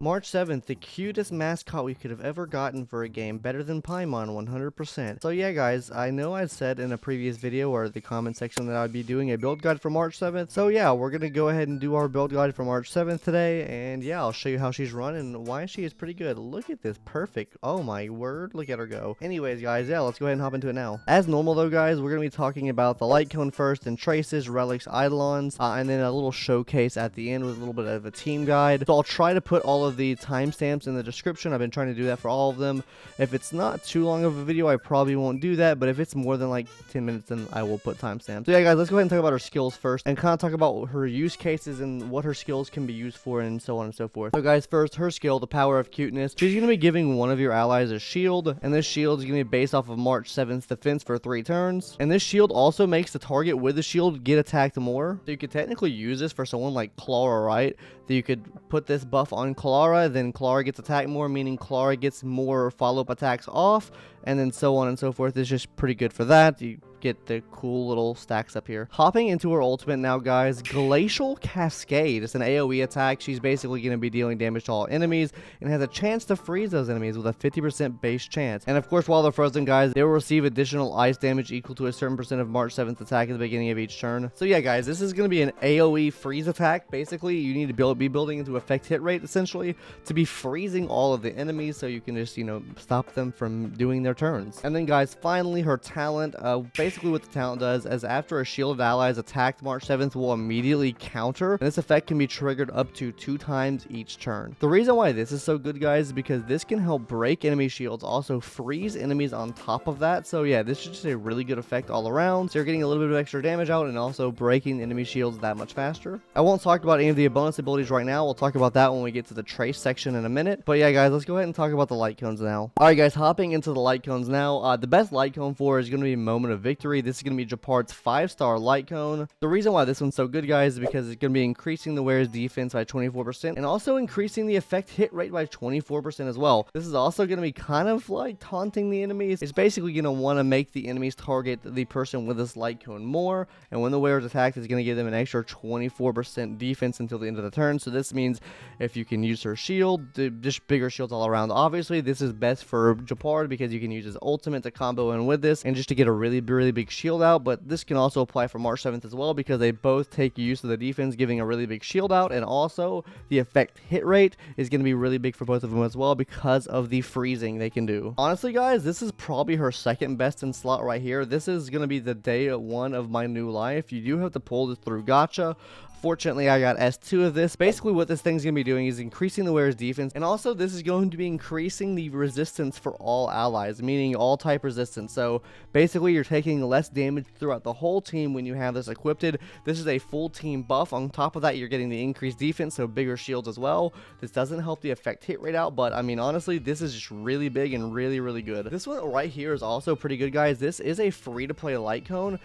March 7th, the cutest mascot we could have ever gotten for a game, better than Paimon 100%. So yeah guys, I know I said in a previous video or the comment section that I'd be doing a build guide for March 7th. So yeah, we're gonna go ahead and do our build guide for March 7th today, and yeah, I'll show you how she's run and why she is pretty good. Look at this, perfect. Oh my word, look at her go. Anyways guys, yeah, let's go ahead and hop into it now. As normal though guys, we're gonna be talking about the light cone first, and traces, relics, eidolons, and then a little showcase at the end with a little bit of a team guide. So I'll try to put all of the timestamps in the description. I've been trying to do that for all of them. If it's not too long of a video, I probably won't do that, but if it's more than like 10 minutes, then I will put timestamps. So yeah guys, let's go ahead and talk about her skills first and kind of talk about her use cases and what her skills can be used for and so on and so forth. So guys, first, her skill, the power of cuteness. She's going to be giving one of your allies a shield, and this shield is going to be based off of March 7th defense for 3 turns. And this shield also makes the target with the shield get attacked more. So you could technically use this for someone like Clara, right? That you could put this buff on Clara, then Clara gets attacked more, meaning Clara gets more follow-up attacks off, and then so on and so forth. It's just pretty good for that. You get the cool little stacks up here. Hopping into her ultimate now guys, Glacial Cascade. It's an AoE attack. She's basically going to be dealing damage to all enemies and has a chance to freeze those enemies with a 50% base chance. And of course, while they're frozen guys, they will receive additional ice damage equal to a certain percent of March 7th attack at the beginning of each turn. So yeah guys, this is going to be an AoE freeze attack. Basically, you need to be building into effect hit rate essentially to be freezing all of the enemies so you can just, you know, stop them from doing their turns. And then guys, finally her talent, basically what the talent does is after a shielded ally is attacked, March 7th will immediately counter, and this effect can be triggered up to 2 times each turn. The reason why this is so good guys is because this can help break enemy shields, also freeze enemies on top of that. So yeah, this is just a really good effect all around. So you're getting a little bit of extra damage out and also breaking enemy shields that much faster. I won't talk about any of the bonus abilities right now. We'll talk about that when we get to the trace section in a minute. But yeah guys, let's go ahead and talk about the light cones now. Alright guys, hopping into the light cones now. The best light cone for is going to be Moment of Victory. This is going to be Japard's 5-star light cone. The reason why this one's so good guys is because it's going to be increasing the wearer's defense by 24% and also increasing the effect hit rate by 24% as well. This is also going to be kind of like taunting the enemies. It's basically going to want to make the enemies target the person with this light cone more, and when the wearer's attacked, it's going to give them an extra 24% defense until the end of the turn. So this means if you can use her shield, just bigger shields all around. Obviously this is best for Japard because you can use his ultimate to combo in with this and just to get a really big shield out, but this can also apply for March 7th as well because they both take use of the defense, giving a really big shield out, and also the effect hit rate is going to be really big for both of them as well because of the freezing they can do. Honestly guys, this is probably her second best in slot right here. This is going to be the day 1 of my new life. You do have to pull this through gacha. Fortunately, I got S2 of this. Basically, what this thing's going to be doing is increasing the wearer's defense, and also this is going to be increasing the resistance for all allies, meaning all type resistance. So basically, you're taking less damage throughout the whole team when you have this equipped. This is a full team buff. On top of that, you're getting the increased defense, so bigger shields as well. This doesn't help the effect hit rate out, but I mean, honestly, this is just really big and really good. This one right here is also pretty good, guys. This is a free-to-play light cone.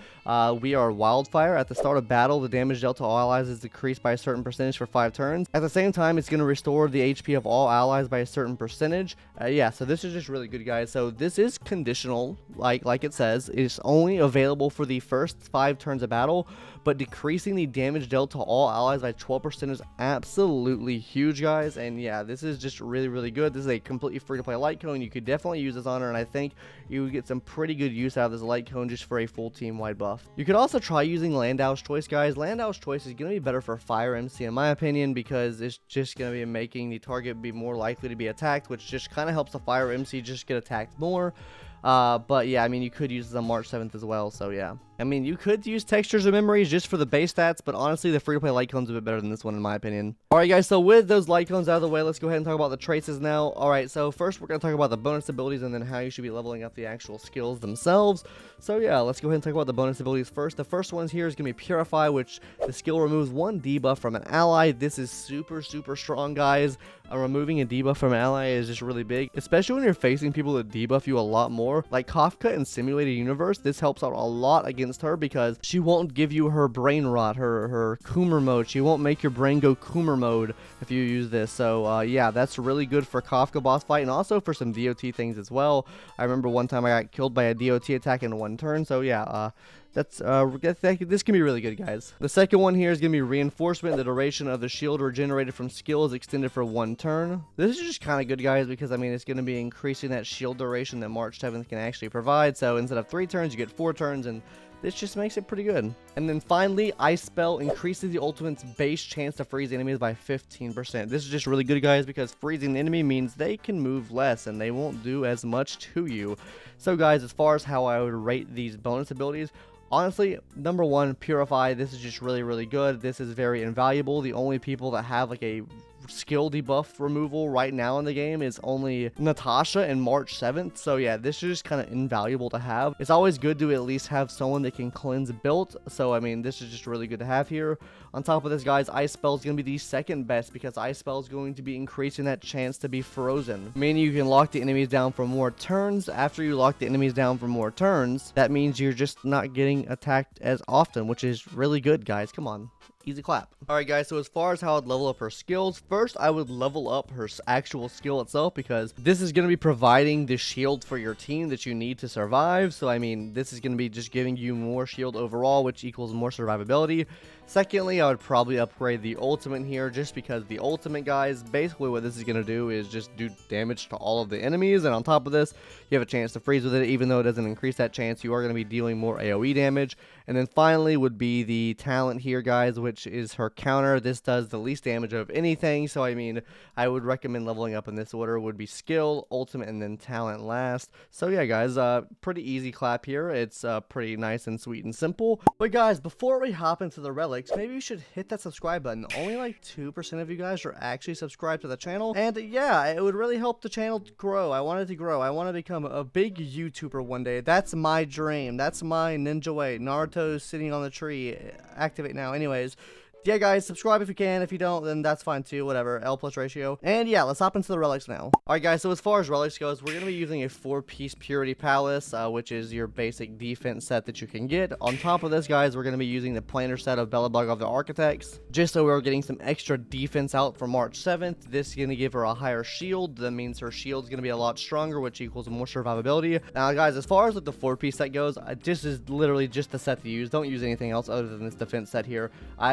We are Wildfire. At the start of battle, the damage dealt to all allies is decreased by a certain percentage for 5 turns. At the same time, it's going to restore the HP of all allies by a certain percentage. Yeah, so this is just really good, guys. So this is conditional, like it says. It's only available for the first 5 turns of battle, but decreasing the damage dealt to all allies by 12% is absolutely huge, guys. And yeah, this is just really good. This is a completely free-to-play light cone. You could definitely use this on her, and I think you would get some pretty good use out of this light cone just for a full team-wide buff. You could also try using Landau's Choice, guys. Landau's Choice is going to be better for Fire MC in my opinion because it's just going to be making the target be more likely to be attacked, which just kind of helps the Fire MC just get attacked more. But yeah, I mean, you could use this on March 7th as well, so yeah. I mean, you could use Textures of Memories just for the base stats, but honestly, the free-to-play light cone's a bit better than this one, in my opinion. Alright guys, so with those light cones out of the way, let's go ahead and talk about the traces now. Alright, so first we're going to talk about the bonus abilities and then how you should be leveling up the actual skills themselves. So yeah, let's go ahead and talk about the bonus abilities first. The first one here is going to be Purify, which the skill removes 1 debuff from an ally. This is super strong, guys. Removing a debuff from an ally is just really big, especially when you're facing people that debuff you a lot more. Like Kafka in Simulated Universe, this helps out a lot against her because she won't give you her brain rot, her Coomer mode. She won't make your brain go Coomer mode if you use this. So yeah, that's really good for Kafka boss fight and also for some DOT things as well. I remember one time I got killed by a DOT attack in 1 turn. So yeah, This can be really good, guys. The second one here is gonna be reinforcement. The duration of the shield regenerated from skill is extended for 1 turn. This is just kind of good, guys, because I mean it's gonna be increasing that shield duration that March 7th can actually provide. So instead of 3 turns, you get 4 turns, and this just makes it pretty good. And then finally, Ice Spell increases the ultimate's base chance to freeze enemies by 15%. This is just really good, guys, because freezing the enemy means they can move less and they won't do as much to you. So guys, as far as how I would rate these bonus abilities, honestly, number 1, Purify. This is just really good. This is very invaluable. The only people that have like a skill debuff removal right now in the game is only Natasha and March 7th. So yeah, this is just kind of invaluable to have. It's always good to at least have someone that can cleanse built. So I mean, this is just really good to have here. On top of this, guys, Ice Spell is going to be the second best because Ice Spell is going to be increasing that chance to be frozen, meaning you can lock the enemies down for more turns. After you lock the enemies down for more turns, that means you're just not getting attacked as often, which is really good, guys. Come on. Easy clap. Alright guys, so as far as how I'd level up her skills, first I would level up her actual skill itself, because this is going to be providing the shield for your team that you need to survive. So I mean, this is going to be just giving you more shield overall, which equals more survivability. Secondly, I would probably upgrade the ultimate here, just because the ultimate, guys, basically what this is going to do is just do damage to all of the enemies, and on top of this, you have a chance to freeze with it. Even though it doesn't increase that chance, you are going to be dealing more AoE damage. And then finally would be the talent here, guys, which is her counter. This does the least damage of anything, so I mean, I would recommend leveling up in this order. Would be skill, ultimate, and then talent last. So yeah, guys, pretty easy clap here. It's pretty nice and sweet and simple. But guys, before we hop into the relics, maybe you should hit that subscribe button. Only like 2% of you guys are actually subscribed to the channel, and yeah, it would really help the channel grow. I want it to grow. I want to become a big YouTuber one day. That's my dream. That's my ninja way. Naruto's sitting on the tree. Activate now. Anyways, yeah, guys, subscribe if you can. If you don't, then that's fine too. Whatever. L+ ratio. And yeah, let's hop into the relics now. Alright, guys, so as far as relics goes, we're going to be using a 4-piece Purity Palace, which is your basic defense set that you can get. On top of this, guys, we're going to be using the planar set of Belobog of the Architects, just so we're getting some extra defense out for March 7th. This is going to give her a higher shield. That means her shield's going to be a lot stronger, which equals more survivability. Now, guys, as far as like the 4-piece set goes, this is literally just the set to use. Don't use anything else other than this defense set here.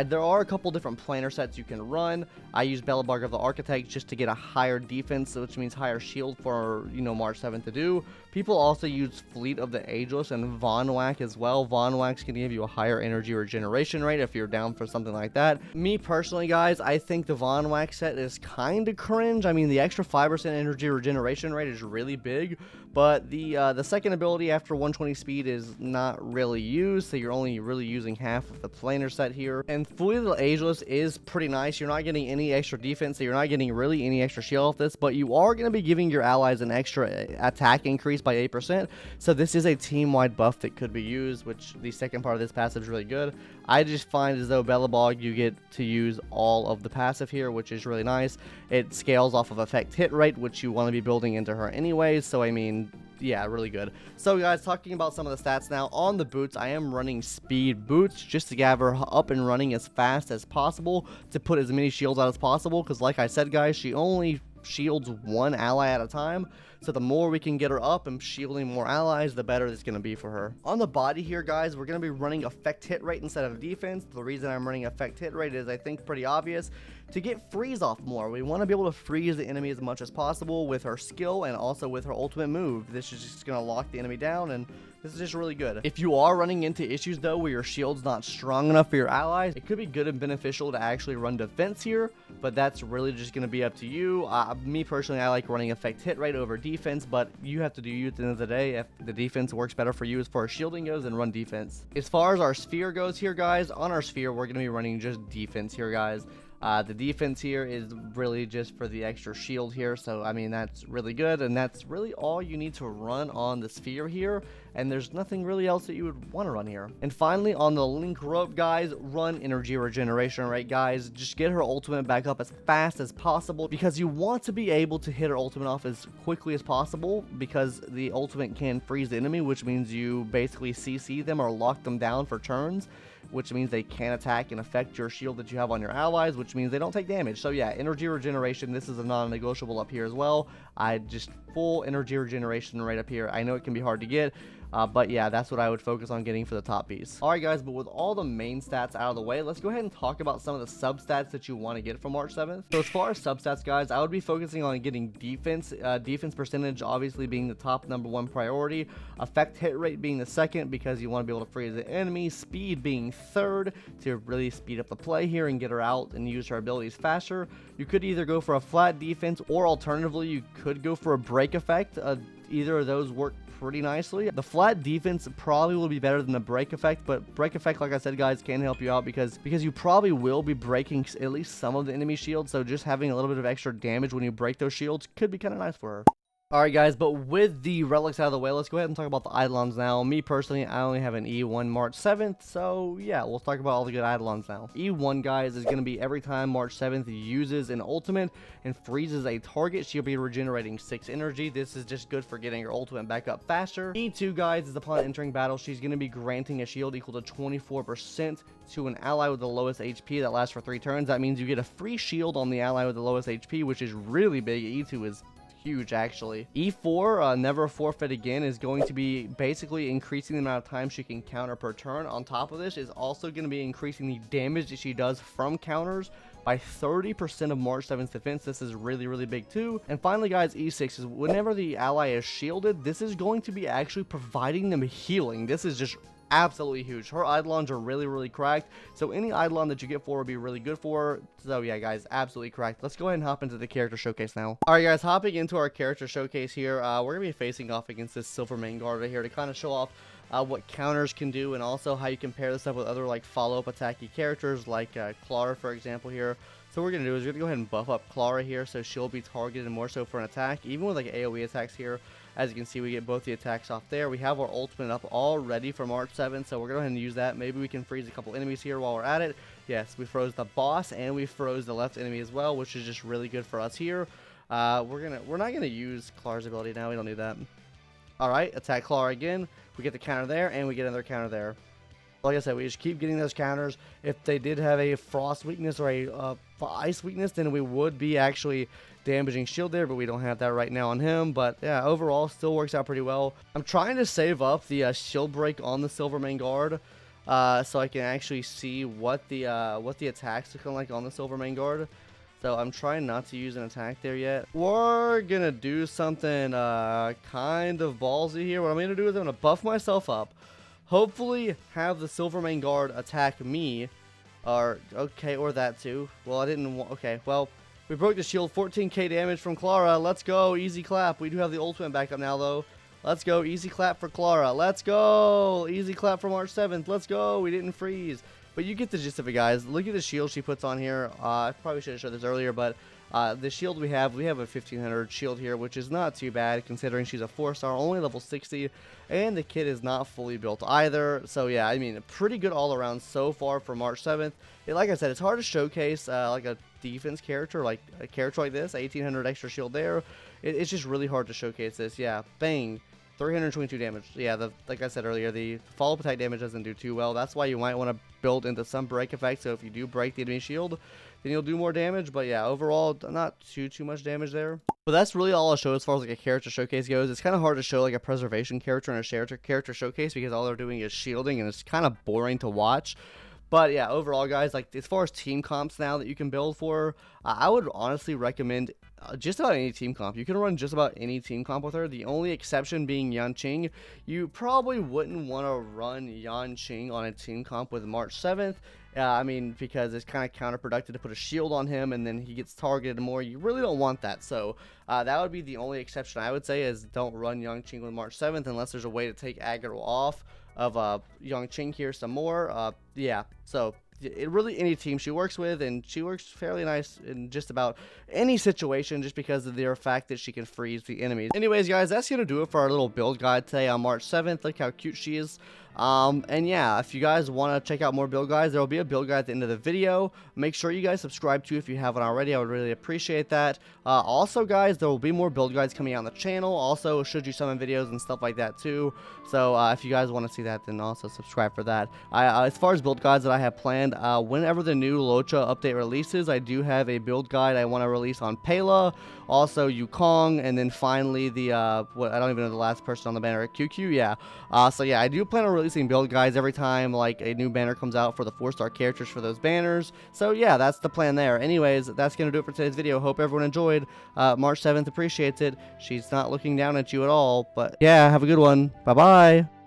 There are a couple different planar sets you can run. I use Belobog of the Architect just to get a higher defense, which means higher shield for, you know, March 7th to do. People also use Fleet of the Ageless and Von Whack as well. Von Whack's can give you a higher energy regeneration rate if you're down for something like that. Me personally, guys, I think the Von Whack set is kind of cringe. I mean, the extra 5% energy regeneration rate is really big, but the second ability after 120 speed is not really used, so you're only really using half of the planar set here. And Fleet of the Ageless is pretty nice. You're not getting any extra defense, so you're not getting really any extra shield off this, but you are going to be giving your allies an extra attack increase by 8%. So this is a team-wide buff that could be used, which the second part of this passive is really good. I just find as though Belobog, you get to use all of the passive here, which is really nice. It scales off of effect hit rate, which you want to be building into her anyways. So I mean, yeah, really good. So guys, talking about some of the stats now, on the boots, I am running speed boots just to get her up and running as fast as possible, to put as many shields out as possible, because like I said, guys, she only shields one ally at a time. So the more we can get her up and shielding more allies, the better it's going to be for her. On the body here, guys, we're going to be running effect hit rate instead of defense. The reason I'm running effect hit rate is, I think, pretty obvious. To get freeze off more, we want to be able to freeze the enemy as much as possible with her skill and also with her ultimate move. This is just going to lock the enemy down, and this is just really good. If you are running into issues, though, where your shield's not strong enough for your allies, it could be good and beneficial to actually run defense here, but that's really just going to be up to you. Me personally, I like running effect hit rate over defense, but you have to do you at the end of the day. If the defense works better for you as far as shielding goes, then run defense. As far as our sphere goes here, guys, on our sphere, we're going to be running just defense here, guys. The defense here is really just for the extra shield here, so I mean, that's really good, and that's really all you need to run on the sphere here, and there's nothing really else that you would want to run here. And finally, on the link rope, guys, run energy regeneration rate, guys. Just get her ultimate back up as fast as possible, because you want to be able to hit her ultimate off as quickly as possible, because the ultimate can freeze the enemy, which means you basically CC them or lock them down for turns, which means they can attack and affect your shield that you have on your allies, which means they don't take damage. So yeah, energy regeneration, this is a non-negotiable up here as well. I just full energy regeneration right up here. I know it can be hard to get. But yeah, that's what I would focus on getting for the top piece. Alright guys, but with all the main stats out of the way, let's go ahead and talk about some of the substats that you want to get from March 7th. So as far as substats, guys, I would be focusing on getting defense, defense percentage obviously being the top #1 priority, effect hit rate being the second because you want to be able to freeze the enemy, speed being third to really speed up the play here and get her out and use her abilities faster. You could either go for a flat defense, or alternatively you could go for a break effect. Either of those work pretty nicely. The flat defense probably will be better than the break effect, but break effect, like I said, guys, can help you out because you probably will be breaking at least some of the enemy shields, so just having a little bit of extra damage when you break those shields could be kind of nice for her. Alright guys, but with the relics out of the way, let's go ahead and talk about the Eidolons now. Me personally, I only have an E1 March 7th, so yeah, we'll talk about all the good Eidolons now. E1, guys, is going to be every time March 7th uses an ultimate and freezes a target, she'll be regenerating 6 energy. This is just good for getting her ultimate back up faster. E2, guys, is upon entering battle, she's going to be granting a shield equal to 24% to an ally with the lowest HP that lasts for 3 turns. That means you get a free shield on the ally with the lowest HP, which is really big. E2 is huge, actually. E4, never forfeit again, is going to be basically increasing the amount of time she can counter per turn. On top of this is also going to be increasing the damage that she does from counters by 30% of March 7th's defense. This is really, really big too. And finally, guys, E6 is whenever the ally is shielded, this is going to be actually providing them healing. This is just absolutely huge. Her Eidolons are really, really cracked, so any Eidolon that you get for will be really good for her. So yeah, guys, absolutely cracked. Let's go ahead and hop into the character showcase now. Alright guys, hopping into our character showcase here, we're gonna be facing off against this silver main guard right here to kind of show off what counters can do, and also how you can pair this up with other like follow-up attacky characters like Clara, for example here. So what we're going to do is we're going to go ahead and buff up Clara here, so she'll be targeted more so for an attack, even with like AoE attacks here. As you can see, we get both the attacks off there. We have our ultimate up all ready for March 7th, so we're going to go ahead and use that. Maybe we can freeze a couple enemies here while we're at it. Yes, we froze the boss, and we froze the left enemy as well, which is just really good for us here. We're not going to use Clara's ability now. We don't need that. Alright, attack Clara again. We get the counter there, and we get another counter there. Like I said, we just keep getting those counters. If they did have a frost weakness or a ice weakness, then we would be actually damaging shield there, but we don't have that right now on him. But yeah, overall, still works out pretty well. I'm trying to save up the shield break on the silver main guard, so I can actually see what the attacks look like on the silver main guard. So I'm trying not to use an attack there yet. We're gonna do something kind of ballsy here. What I'm gonna do is I'm gonna buff myself up. Hopefully have the silver main guard attack me, or that too. Well, I didn't want, okay, well, we broke the shield, 14k damage from Clara. Let's go, easy clap. We do have the ultimate back up now though. Let's go, easy clap for Clara. Let's go, easy clap for March 7th. Let's go, we didn't freeze. But you get the gist of it, guys. Look at the shield she puts on here. I probably should have showed this earlier, but the shield we have a 1500 shield here, which is not too bad considering she's a 4-star, only level 60, and the kit is not fully built either. So yeah, I mean, pretty good all around so far for March 7th. Like I said, it's hard to showcase like a defense character, like a character like this. 1800 extra shield there. It's just really hard to showcase this. Yeah, bang. 322 damage. Yeah, like I said earlier, the follow-up attack damage doesn't do too well. That's why you might want to build into some break effect. So if you do break the enemy shield, then you'll do more damage. But yeah, overall, not too much damage there. But that's really all I'll show as far as like a character showcase goes. It's kind of hard to show like a preservation character and a character showcase because all they're doing is shielding, and it's kind of boring to watch. But yeah, overall, guys, like as far as team comps now that you can build for, I would honestly recommend just about any team comp. You can run just about any team comp with her. The only exception being Yanqing. You probably wouldn't want to run Yanqing on a team comp with March 7th. I mean, because it's kind of counterproductive to put a shield on him and then he gets targeted more. You really don't want that. So that would be the only exception I would say, is don't run Yanqing with March 7th unless there's a way to take aggro off of Yanqing here some more. Yeah, so it really, any team she works with, and she works fairly nice in just about any situation just because of the fact that she can freeze the enemies. Anyways, guys, that's gonna do it for our little build guide today on March 7th. Look how cute she is. And yeah, if you guys want to check out more build guides, there will be a build guide at the end of the video. Make sure you guys subscribe to if you haven't already. I would really appreciate that. Also, guys, there will be more build guides coming out on the channel. Also, should you summon videos and stuff like that too. So if you guys want to see that, then also subscribe for that. As far as build guides that I have planned, whenever the new Locha update releases, I do have a build guide I want to release on Pela, also Yukong, and then finally the what I don't even know the last person on the banner, QQ. Yeah. So yeah, I do plan on releasing build guides every time like a new banner comes out for the 4-star characters for those banners. So yeah, that's the plan there. Anyways, that's gonna do it for today's video. Hope everyone enjoyed. March 7th appreciates it. She's not looking down at you at all, but yeah, have a good one. Bye bye.